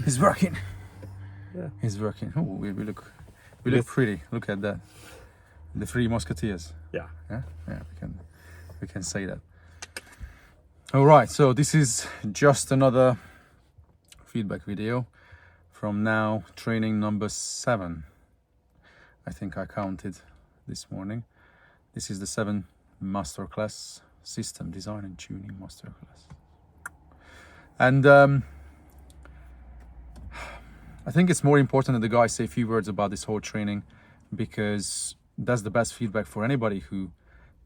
It's working. Yeah. It's working. Oh, we look pretty. Look at that. The Three Musketeers. Yeah. Yeah, we can say that. All right, so this is just another feedback video from now training number 7. I think I counted this morning. This is the 7 masterclass, system design and tuning masterclass. And I think it's more important that the guys say a few words about this whole training, because that's the best feedback for anybody who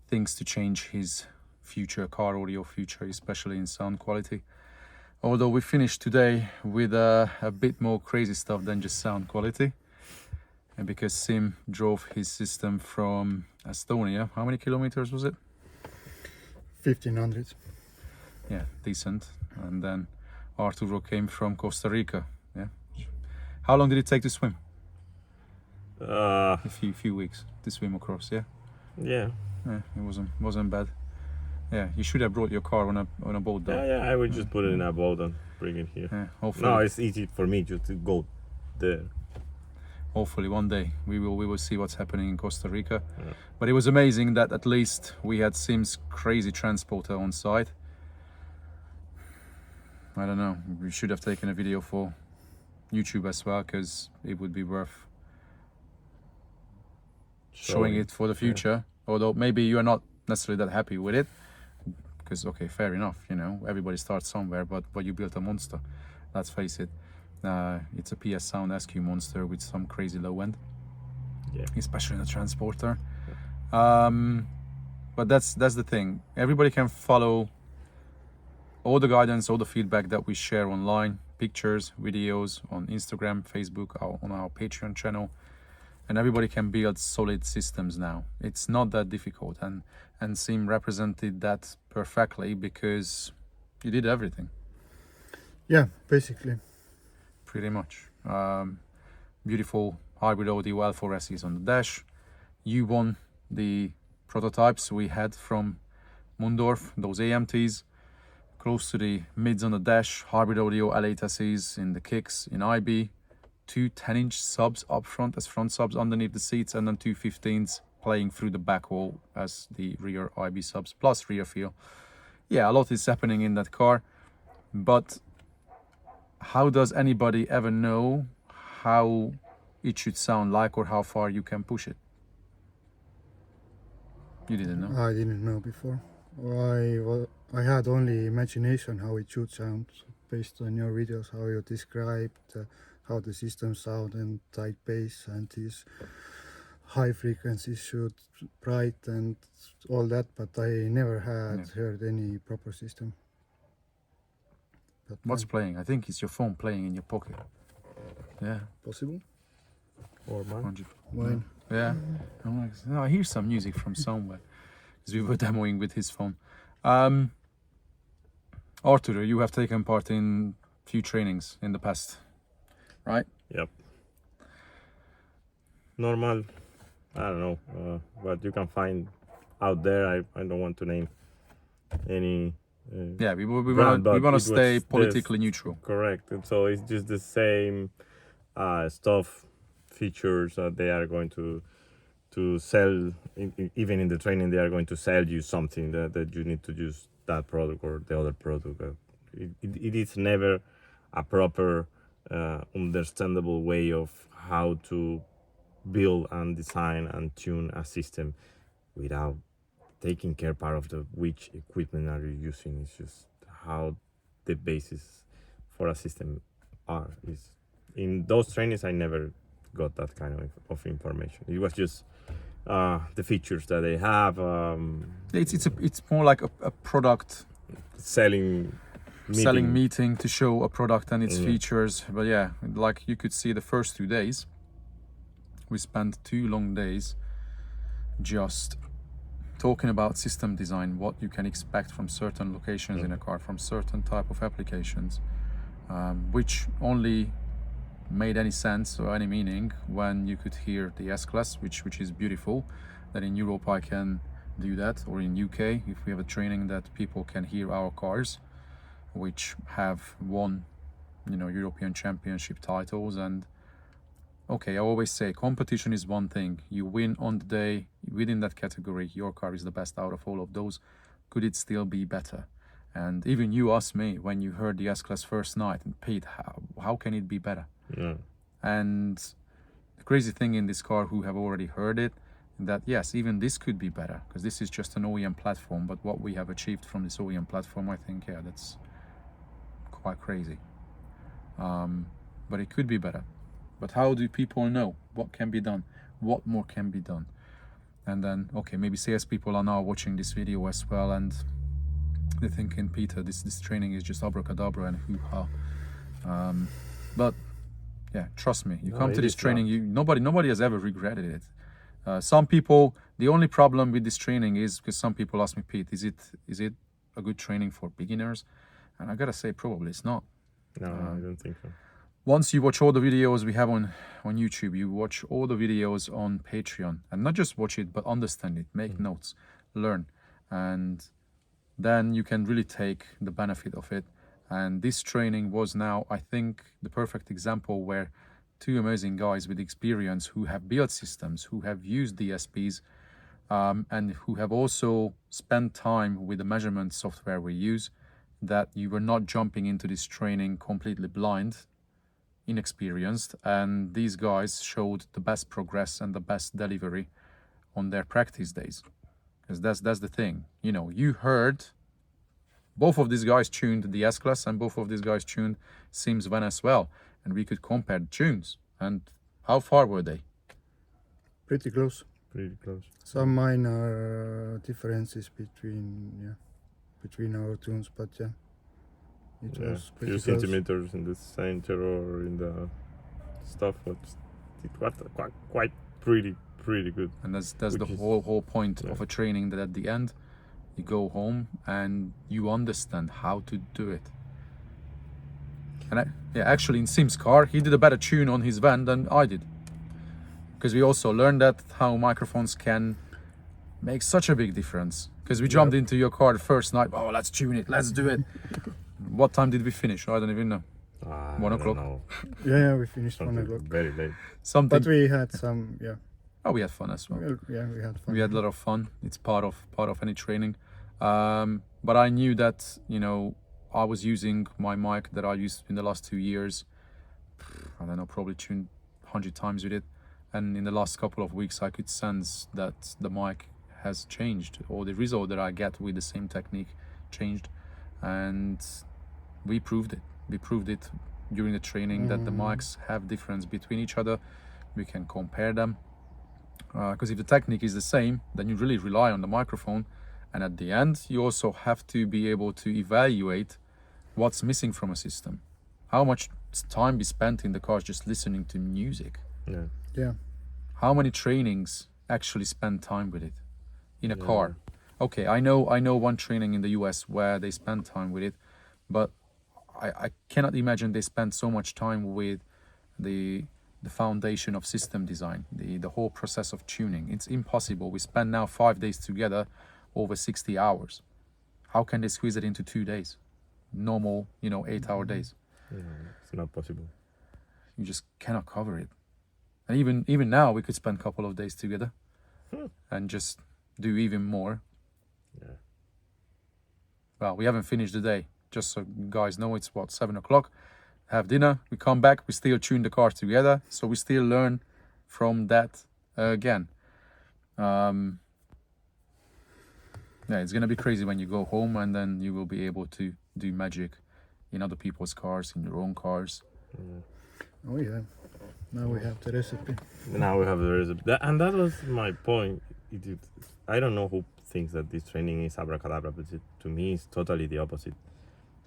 thinks to change his future car audio future, especially in sound quality. Although we finished today with a bit more crazy stuff than just sound quality, and because Sim drove his system from Estonia, how many kilometers was it? 1500. Yeah, decent. And then Arturo came from Costa Rica. Yeah. How long did it take to swim? A few weeks to swim across. Yeah. Yeah. Yeah, it wasn't bad. Yeah, you should have brought your car on a boat though. Yeah, I would just put it in a boat and bring it here. Yeah, hopefully. No, it's easy for me just to go there. Hopefully one day we will see what's happening in Costa Rica. Yeah. But it was amazing that at least we had Sim's crazy transporter on site. I don't know, we should have taken a video for YouTube as well, because it would be worth showing it for the future. Yeah. Although maybe you're not necessarily that happy with it, because okay, fair enough, you know, everybody starts somewhere, but you built a monster, let's face it. It's a Pssound SQ monster with some crazy low end, yeah, especially in the transporter. Yeah. But that's the thing, everybody can follow all the guidance, all the feedback that we share online, pictures, videos on Instagram, Facebook, on our Patreon channel, and everybody can build solid systems now. It's not that difficult, and Sim represented that perfectly, because you did everything. Yeah, basically. Pretty much. Beautiful hybrid audio L4Ss on the dash. You won the prototypes we had from Mundorf, those AMTs. Close to the mids on the dash, hybrid audio L8Ss in the kicks, in IB, 2 10-inch subs up front as front subs underneath the seats, and then 2 15s playing through the back wall as the rear IB subs, plus rear feel. Yeah, a lot is happening in that car, but how does anybody ever know how it should sound like, or how far you can push it? You didn't know? I didn't know before. I had only imagination how it should sound based on your videos, how you described how the system sound and tight bass and these high frequencies should bright and all that, but I never had heard any proper system. But what's playing? I think it's your phone playing in your pocket. Yeah. Possible? Or mine? Mine. Yeah. I'm like, no, I hear some music from somewhere, because we were demoing with his phone. Arturo, you have taken part in few trainings in the past, right? Yep. Normal, I don't know, what you can find out there. I don't want to name any yeah, we want to stay politically neutral. Correct. And so it's just the same stuff, features that they are going to sell. Even in the training, they are going to sell you something that you need to use that product or the other product. It is never a proper understandable way of how to build and design and tune a system without taking care part of the which equipment are you using. It's just how the basis for a system are. Is in those trainings I never got that kind of information. It was just the features that they have. It's more like a product selling meeting to show a product and its features. But yeah, like you could see the first 2 days, we spent 2 long days just talking about system design, what you can expect from certain locations in a car, from certain type of applications, which only made any sense or any meaning when you could hear the S-Class, which is beautiful, that in Europe I can do that, or in UK if we have a training that people can hear our cars, which have won European Championship titles. And okay, I always say competition is one thing. You win on the day within that category. Your car is the best out of all of those. Could it still be better? And even you asked me when you heard the S-Class first night, and Pete, how can it be better? Yeah. And the crazy thing in this car, who have already heard it, that yes, even this could be better, because this is just an OEM platform. But what we have achieved from this OEM platform, I think, yeah, that's quite crazy. But it could be better. But how do people know what can be done? What more can be done? And then, okay, maybe CS people are now watching this video as well, and they're thinking, Peter, this training is just abracadabra and hoo-ha. But yeah, trust me, you come to this training, nobody has ever regretted it. Some people, the only problem with this training is because some people ask me, Pete, is it a good training for beginners? And I gotta say, probably it's not. No, I don't think so. Once you watch all the videos we have on YouTube, you watch all the videos on Patreon, and not just watch it, but understand it, make notes, learn, and then you can really take the benefit of it. And this training was now, I think, the perfect example where two amazing guys with experience who have built systems, who have used DSPs, and who have also spent time with the measurement software we use, that you were not jumping into this training completely blind, inexperienced, and these guys showed the best progress and the best delivery on their practice days. Because that's the thing, you heard both of these guys tuned the S-Class, and both of these guys tuned Sims Van as well, and we could compare the tunes. And how far were they? Pretty close. Pretty close. Some minor differences between our tunes, but yeah, it was pretty few close. centimeters in the center or in the stuff, but it was quite pretty good. And that's the whole point of a training, that at the end you go home and you understand how to do it. And actually in Sim's car, he did a better tune on his van than I did, because we also learned that how microphones can make such a big difference. Because we jumped into your car the first night, oh, let's tune it, let's do it. What time did we finish? I don't even know. 1 o'clock? Yeah, we finished Something 1 o'clock. very late. But we had some, Oh, we had fun as well. Yeah, we had fun. We had a lot of fun. It's part of any training. But I knew that, I was using my mic that I used in the last 2 years. I don't know, probably tuned 100 times with it. And in the last couple of weeks, I could sense that the mic has changed, or the result that I get with the same technique changed. And we proved it. We proved it during the training that the mics have difference between each other. We can compare them. Because if the technique is the same, then you really rely on the microphone. And at the end, you also have to be able to evaluate what's missing from a system. How much time is spent in the car just listening to music? Yeah. How many trainings actually spend time with it in a car? Okay, I know one training in the US where they spend time with it, but I cannot imagine they spend so much time with the foundation of system design, the whole process of tuning. It's impossible. We spend now 5 days together, over 60 hours. How can they squeeze it into 2 days? Normal, 8-hour days. It's not possible. You just cannot cover it. And even now, we could spend a couple of days together and just do even more. Yeah. Well, we haven't finished the day. Just so guys know, it's 7 o'clock. Have dinner, we come back, we still tune the car together. So we still learn from that again. It's going to be crazy when you go home, and then you will be able to do magic in other people's cars, in your own cars. Oh yeah, now we have the recipe. And that was my point. I don't know who thinks that this training is abracadabra, but to me it's totally the opposite.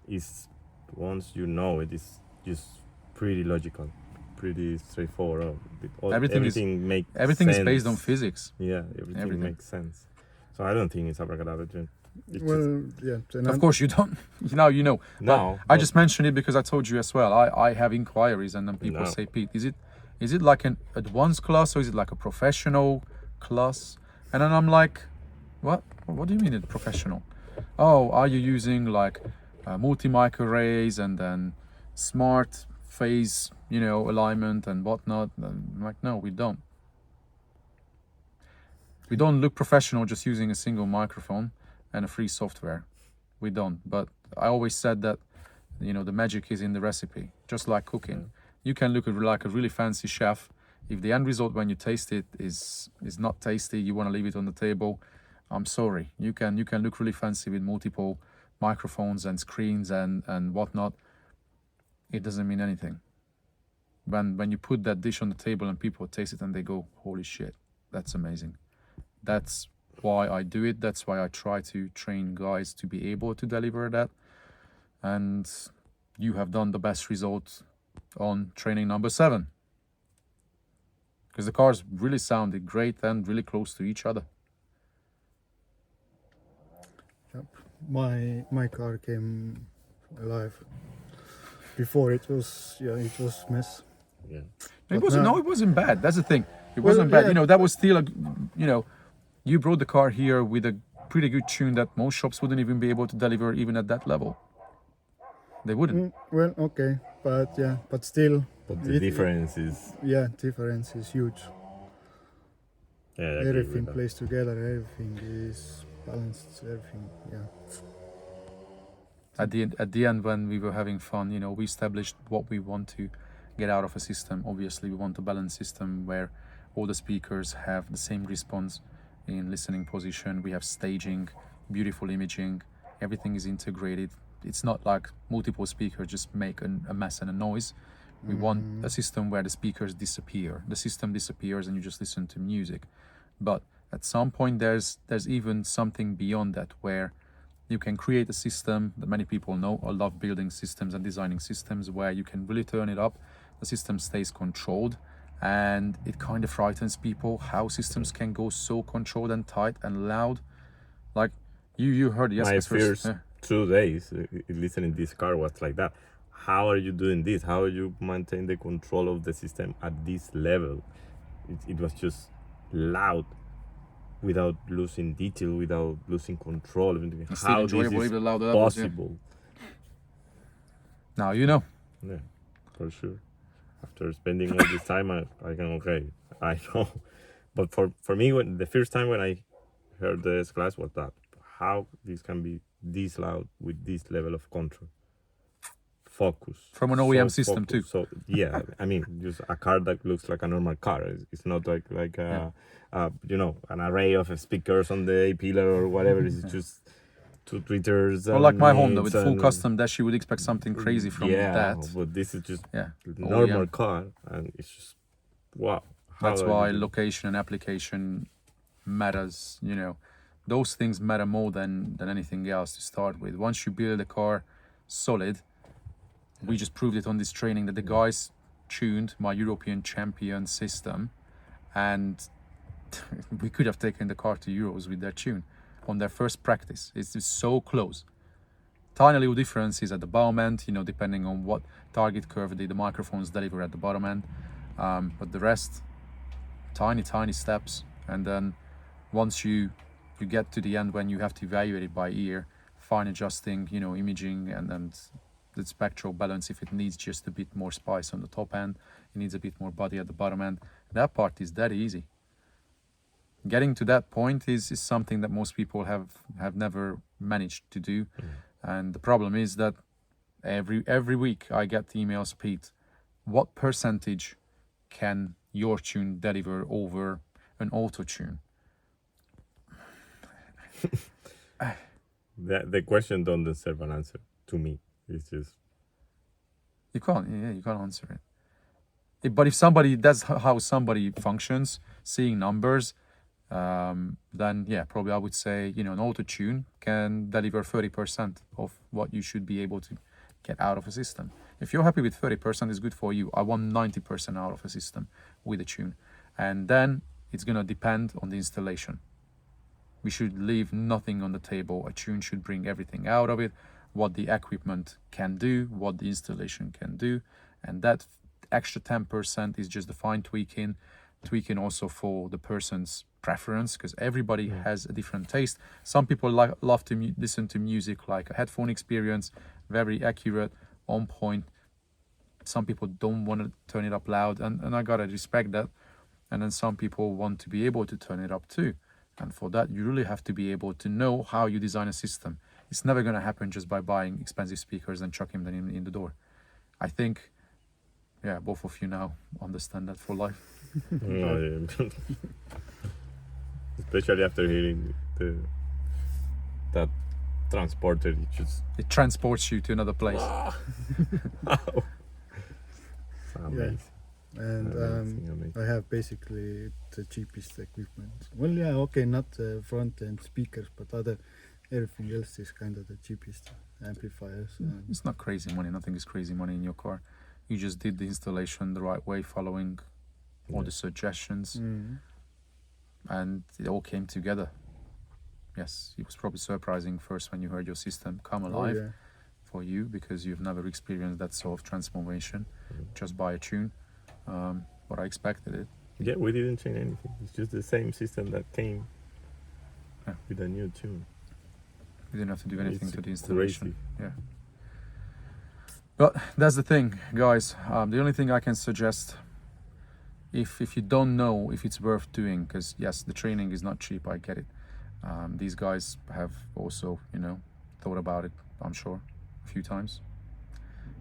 It's once you know it, is just pretty logical, pretty straightforward. Everything makes everything sense. Is based on physics. Yeah, everything makes sense. So I don't think it's abracadabra. Of course you don't. Now you know. No, I just mentioned it because I told you as well. I have inquiries, and then people say, Pete, is it like an advanced class, or is it like a professional class? And then I'm like, what do you mean it's professional? Oh, are you using like multi-mic arrays and then smart phase, alignment and whatnot. And I'm like, no, we don't. We don't look professional just using a single microphone and a free software. We don't. But I always said that, the magic is in the recipe, just like cooking. You can look like a really fancy chef. If the end result when you taste it is not tasty, you want to leave it on the table, I'm sorry. You can look really fancy with multiple microphones and screens and whatnot. It doesn't mean anything. When you put that dish on the table and people taste it and they go, holy shit, that's amazing. That's why I do it. That's why I try to train guys to be able to deliver that. And you have done the best result on training number 7. Because the cars really sounded great and really close to each other. Yep. My car came alive. Before it was mess. Yeah. It But wasn't. now- No, it wasn't bad. That's the thing. It Well, wasn't bad. yeah. That was still a. You brought the car here with a pretty good tune that most shops wouldn't even be able to deliver even at that level. They wouldn't. Well, okay, but still, But the it- difference is, difference is huge. yeah, I agree with Everything that. plays together. Everything is balanced. Everything, yeah. At the end, when we were having fun, we established what we want to get out of a system. Obviously, we want a balanced system where all the speakers have the same response in listening position. We have staging, beautiful imaging. Everything is integrated. It's not like multiple speakers just make a mess and a noise. We want a system where the speakers disappear. The system disappears and you just listen to music. But at some point, there's even something beyond that where you can create a system that many people know. I love building systems and designing systems where you can really turn it up. The system stays controlled, and it kind of frightens people how systems can go so controlled and tight and loud. Like you heard My Jesper's first yeah. 2 days listening this car was like that. How are you doing this? How are you maintain the control of the system at this level? It was just loud, without losing detail, without losing control. It's still How this enjoyable is even louder levels, yeah. possible? Now you know. Yeah, for sure. After spending all this time, I can, okay, I know. But for me, when the first time when I heard the S-Class was that, how this can be this loud with this level of control. Focus. From an OEM system focused. So yeah, I mean, just a car that looks like a normal car. It's not like an array of speakers on the A-pillar or whatever. It's just 2 tweeters. Or like my Honda mids with full and- custom dash, you would expect something crazy from that. but this is just Yeah. normal OEM. car, and it's just wow. How That's are why you doing- location and application matters. Those things matter more than anything else to start with. Once you build a car solid, we just proved it on this training that the guys tuned my European champion system, and we could have taken the car to Euros with their tune on their first practice. It's just so close. Tiny little differences at the bottom end, depending on what target curve the microphones deliver at the bottom end. But the rest, tiny steps. And then once you get to the end when you have to evaluate it by ear, fine adjusting, imaging and the spectral balance, if it needs just a bit more spice on the top end, it needs a bit more body at the bottom end. That part is that easy. Getting to that point is something that most people have never managed to do. And the problem is that every week I get emails, Pete, what percentage can your tune deliver over an auto tune? The question don't deserve an answer to me. It's just You can't answer it. But if somebody, that's how somebody functions, seeing numbers, then yeah, probably I would say, an auto tune can deliver 30% of what you should be able to get out of a system. If you're happy with 30%, it's good for you. I want 90% out of a system with a tune. And then it's going to depend on the installation. We should leave nothing on the table. A tune should bring everything out of it, what the equipment can do, what the installation can do. And that extra 10% is just the fine tweaking also for the person's preference, because everybody has a different taste. Some people love to listen to music like a headphone experience, very accurate, on point. Some people don't want to turn it up loud, and I gotta respect that. And then some people want to be able to turn it up too. And for that, you really have to be able to know how you design a system. It's never gonna happen just by buying expensive speakers and chucking them in the door. I think, yeah, both of you now understand that for life. No, yeah. Especially after hearing that transporter, it just It transports you to another place. amazing. And Amazing. I have basically the cheapest equipment. Well, yeah, okay, not front end speakers, but everything else is kind of the cheapest amplifiers. And It's not crazy money. Nothing is crazy money in your car. You just did the installation the right way, following all the suggestions, and it all came together. Yes, it was probably surprising first when you heard your system come alive yeah. for you, because you've never experienced that sort of transformation just by a tune. But I expected it. Yeah, we didn't change anything. It's just the same system that came Yeah. with a new tune. You didn't have to do anything It's to the installation. crazy. Yeah. But that's the thing, guys. The only thing I can suggest, if you don't know if it's worth doing, because yes, the training is not cheap, I get it. These guys have also, thought about it, I'm sure, a few times.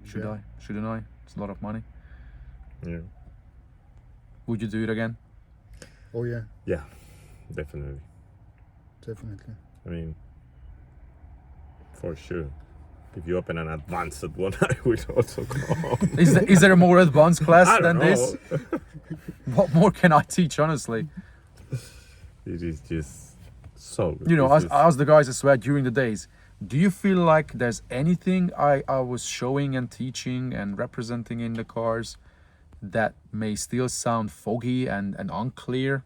Should Yeah. I? Shouldn't I? It's a lot of money. Yeah. Would you do it again? Oh yeah, Yeah, definitely. definitely. I mean, for sure. If you open an advanced one, I would also go. Is there a more advanced class I than don't this? know. What more can I teach, honestly? It is just so good. As It's I asked the guys as well during the days, do you feel like there's anything I was showing and teaching and representing in the cars that may still sound foggy and unclear?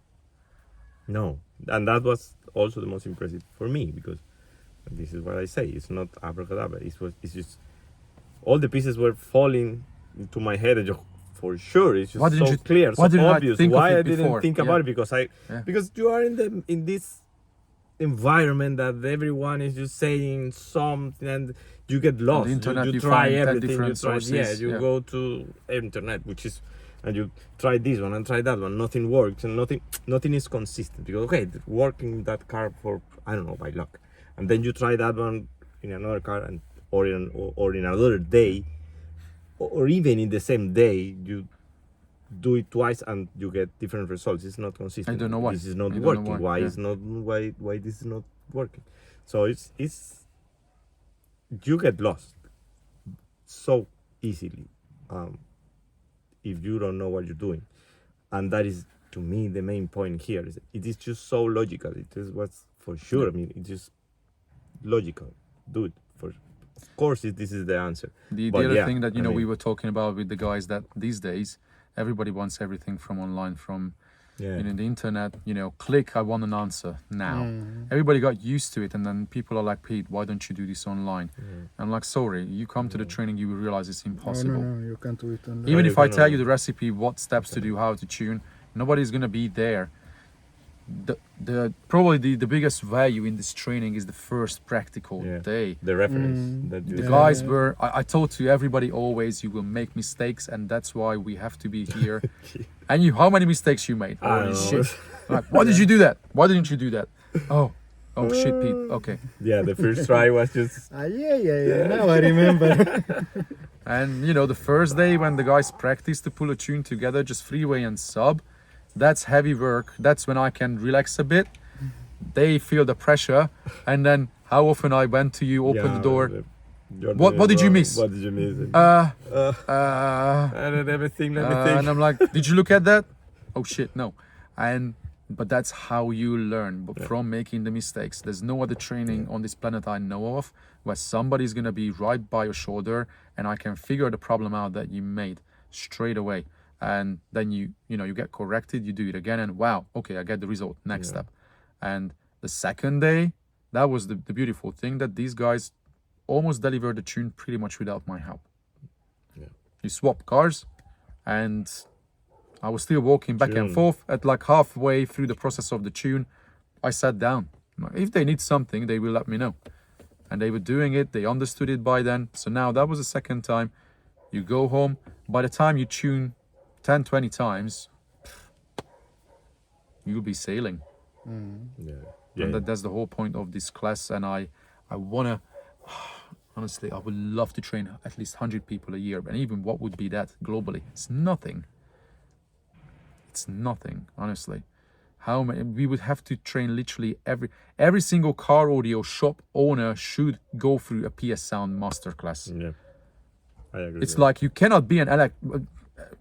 No, and that was also the most impressive for me, because this is what I say. It's not abracadabra. It's just all the pieces were falling into my head. And for sure, it's Why just didn't so you- clear, why so didn't I obvious. think of Why it I didn't before? think Yeah. about it? Because Yeah. because you are in this environment that everyone is just saying something, and you get lost. internet you you try find 10 everything. You different try, sources, you yeah. go to internet, and you try this one and try that one. Nothing works, and nothing is consistent. Because okay, working that car for, I don't know, by luck, and then you try that one in another car, or in another day, or even in the same day, you do it twice and you get different results. It's not consistent. I don't know why. This is not I don't know working. why, Why yeah. is not why this is not working? So it's you get lost so easily if you don't know what you're doing, and that is, to me, the main point here. Is it is just so logical. It is what's for sure. I mean, it's just logical. Do it. Of course, this is the answer. The But other yeah, thing that I we mean- were talking about with the guys, that these days everybody wants everything from online, from Yeah. the internet. Click, I want an answer now. Everybody got used to it, and then people are like, Pete, why don't you do this online? I'm like, sorry, you come to the training, you will realize it's Oh, impossible. no, you can't do it online. Even you if I can, tell you the recipe, what steps to do, how to tune, nobody's gonna be there. Probably the biggest value in this training is the first practical Yeah. day. The reference that you The Yeah. guys were, I told to everybody always, you will make mistakes, and that's why we have to be here. And how many mistakes you made? I Holy don't know. shit. Like, why did you do that? Why didn't you do that? Oh shit, Pete. Okay. Yeah, the first try was just Yeah. Now I remember. And the first day when the guys practice to pull a tune together, just freeway and sub, that's heavy work. That's when I can relax a bit. They feel the pressure, and then how often I went to you, open the door. What did you miss? What did you miss? And everything. Let me think. And I'm like, did you look at that? Oh shit, no. But that's how you learn, but from making the mistakes. There's no other training on this planet I know of where somebody's gonna be right by your shoulder and I can figure the problem out that you made straight away. And then you get corrected, you do it again, and wow, okay, I get the result. Next step. And the second day, that was the beautiful thing, that these guys almost delivered the tune pretty much without my help. Yeah. You swap cars, and I was still walking back and Tune. forth. At like halfway through the process of the tune, I sat down. If they need something, they will let me know. And they were doing it, they understood it by then. So now that was the second time. You go home. By the time you tune 10, 20 times, you'll be sailing. Yeah. And that's the whole point of this class. And I wanna, honestly, I would love to train at least 100 people a year. And even what would be that globally? It's nothing. It's nothing, honestly. How many? We would have to train literally every single car audio shop owner should go through a Pssound masterclass. Yeah, I agree. It's like you cannot be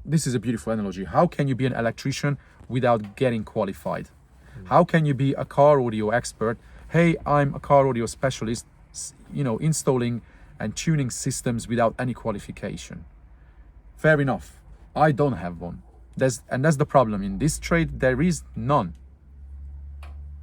this is a beautiful analogy. How can you be an electrician without getting qualified? How can you be a car audio expert? Hey, I'm a car audio specialist, installing and tuning systems without any qualification. Fair enough. I don't have one. That's the problem. In this trade, there is none.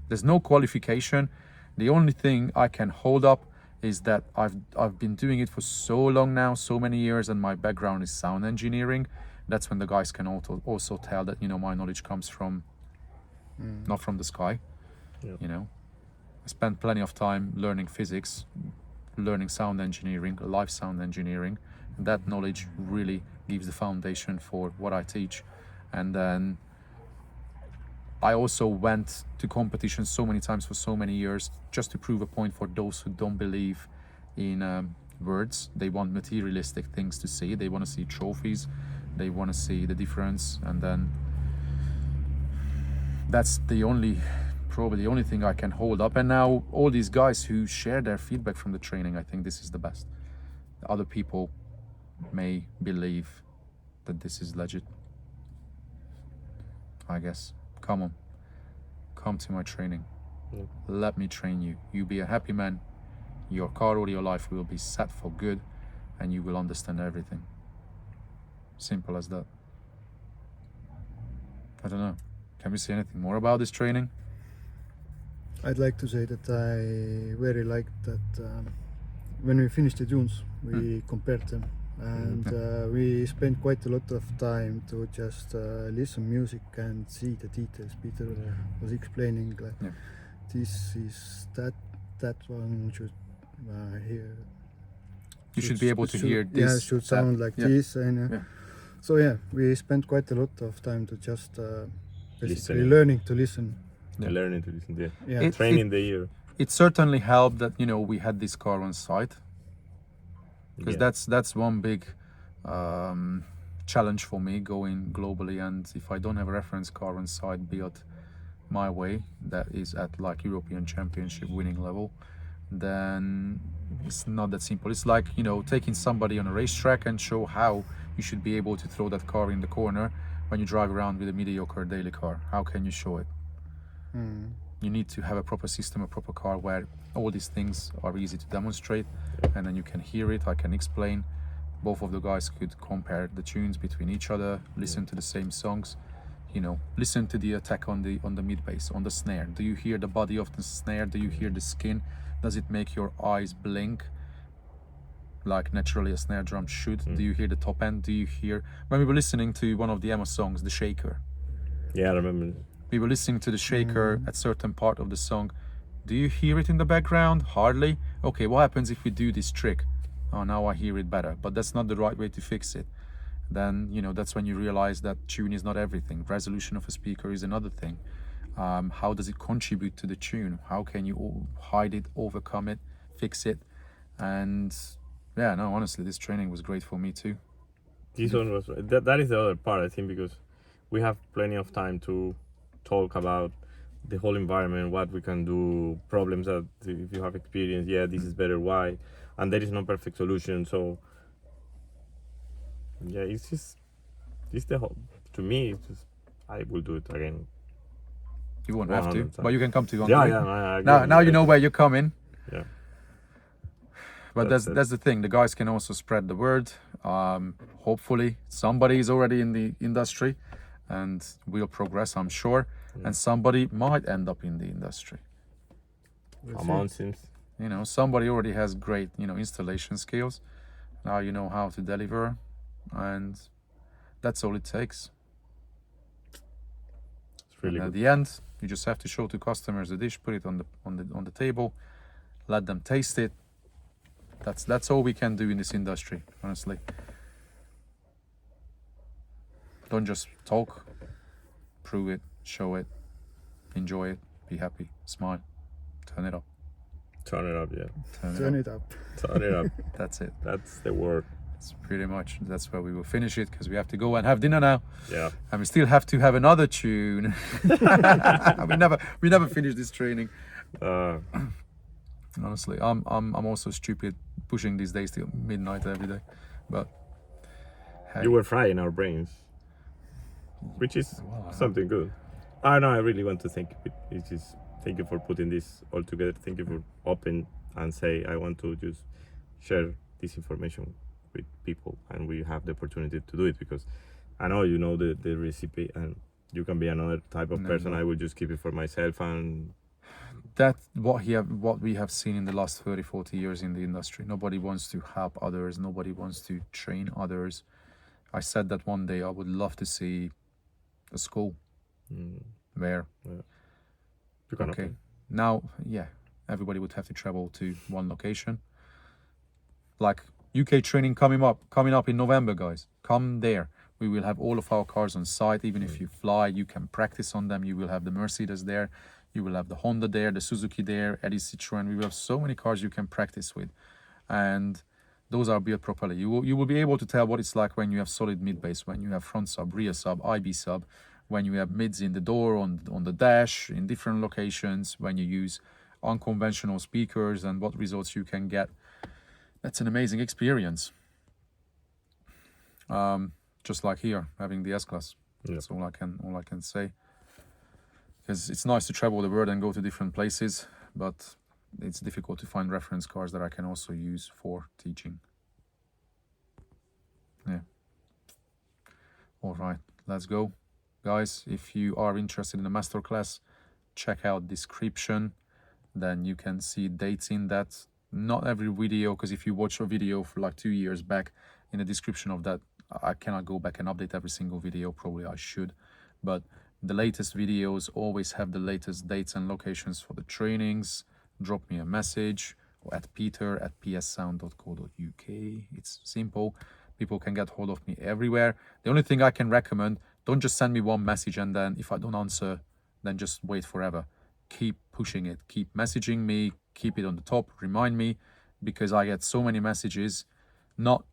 There's no qualification. The only thing I can hold up is that I've been doing it for so long now, so many years, and my background is sound engineering. That's when the guys can also tell that my knowledge comes from not from the sky. Yeah. I spent plenty of time learning physics, learning sound engineering, live sound engineering, and that knowledge really gives the foundation for what I teach. And then I also went to competitions so many times for so many years just to prove a point for those who don't believe in words. They want materialistic things to see. They want to see trophies. They want to see the difference. And then that's probably the only thing I can hold up. And now all these guys who share their feedback from the training, I think this is the best. Other people may believe that this is legit. I guess. Come on. Come to my training. Yeah. Let me train you. You be a happy man. Your car audio life will be set for good and you will understand everything. Simple as that. I don't know. Can we say anything more about this training? I'd like to say that I very liked that when we finished the tunes, we compared them, and we spent quite a lot of time to just listen music and see the details. Peter was explaining like this is that one should hear. You should be able to hear this. Yeah, should sound like this, and so we spent quite a lot of time to just basically learning to listen. Learning to listen. Yeah. Training the ear. It certainly helped that we had this car on site, because that's one big challenge for me going globally. And if I don't have a reference car on site, be it my way, that is at like European Championship winning level, then it's not that simple. It's like taking somebody on a racetrack and show how you should be able to throw that car in the corner when you drive around with a mediocre daily car. How can you show it? You need to have a proper system, a proper car where all these things are easy to demonstrate, and then you can hear it. I can explain. Both of the guys could compare the tunes between each other, listen to the same songs, listen to the attack on the mid bass, on the snare. Do you hear the body of the snare? Do you hear the skin? Does it make your eyes blink like naturally a snare drum should? Do you hear the top end? Do you hear, when we were listening to one of the Emo songs, The Shaker? Yeah, I remember. We were listening to the shaker at certain part of the song. Do you hear it in the background? Hardly. Okay, what happens if we do this trick? Oh, now I hear it better. But that's not the right way to fix it. Then, that's when you realize that tune is not everything. Resolution of a speaker is another thing. How does it contribute to the tune? How can you hide it, overcome it, fix it? And honestly, this training was great for me too. This one was that is the other part, I think, because we have plenty of time to talk about the whole environment, what we can do, problems that if you have experience, this is better, why, and there is no perfect solution. So it's the whole, to me, it's just, I will do it again. You won't have to, but you can come to Hungary. Now you know where you're coming. Yeah. But that's the thing. The guys can also spread the word. Hopefully somebody is already in the industry and will progress, I'm sure. And somebody might end up in the industry. Come on, since somebody already has great installation skills. Now you know how to deliver, and that's all it takes. It's really and good. At the end, you just have to show to customers the dish, put it on the table, let them taste it. That's all we can do in this industry, honestly. Don't just talk. Prove it, show it, enjoy it, be happy, smile, turn it up. Turn it up, yeah. Turn it up. Turn it up. That's it. That's the word. That's pretty much. That's where we will finish it because we have to go and have dinner now. Yeah. And we still have to have another tune. we never finish this training. Honestly, I'm also stupid pushing these days till midnight every day. But hey, You were frying our brains, which is something good. I know. I really want to thank you. Thank you for putting this all together. Thank you for open and say I want to just share this information with people, and we have the opportunity to do it because I know you know the recipe, and you can be another type of person. I will just keep it for myself, and that's what we have seen in the last 30-40 years in the industry. Nobody wants to help others. Nobody wants to train others. I said that one day I would love to see a school where you can okay open. now everybody would have to travel to one location. Like UK training coming up in November, guys. Come there. We will have all of our cars on site. Even if you fly, you can practice on them. You will have the Mercedes there. You will have the Honda there, the Suzuki there, Eddie Citroen. We will have so many cars you can practice with. And those are built properly. You will be able to tell what it's like when you have solid mid base, when you have front sub, rear sub, IB sub, when you have mids in the door, on the dash, in different locations, when you use unconventional speakers and what results you can get. That's an amazing experience. Just like here, having the S-Class. That's all I can say. Because it's nice to travel the world and go to different places, but it's difficult to find reference cars that I can also use for teaching. Yeah. All right, let's go. Guys, if you are interested in the masterclass, check out description. Then you can see dates in that. Not every video, because if you watch a video for like 2 years back, in the description of that, I cannot go back and update every single video. Probably I should. But the latest videos always have the latest dates and locations for the trainings. Drop me a message or at peter@pssound.co.uk. It's simple. People can get hold of me everywhere. The only thing I can recommend, don't just send me one message and then if I don't answer, then just wait forever. Keep pushing it. Keep messaging me. Keep it on the top. Remind me, because I get so many messages, not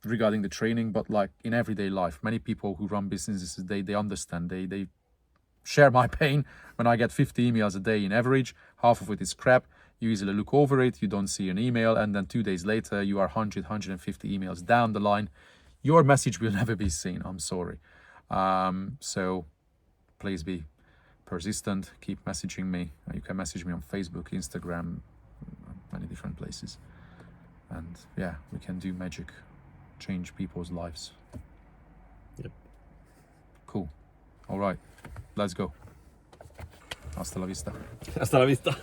regarding the training, but like in everyday life. Many people who run businesses, they understand. They share my pain when I get 50 emails a day in average. Half of it is crap. You easily look over it. You don't see an email. And then 2 days later, you are 150 emails down the line. Your message will never be seen. I'm sorry. So please be persistent. Keep messaging me. You can message me on Facebook, Instagram, many different places. And yeah, we can do magic. Change people's lives. Yep. Cool. All right. Let's go. Hasta la vista. Hasta la vista.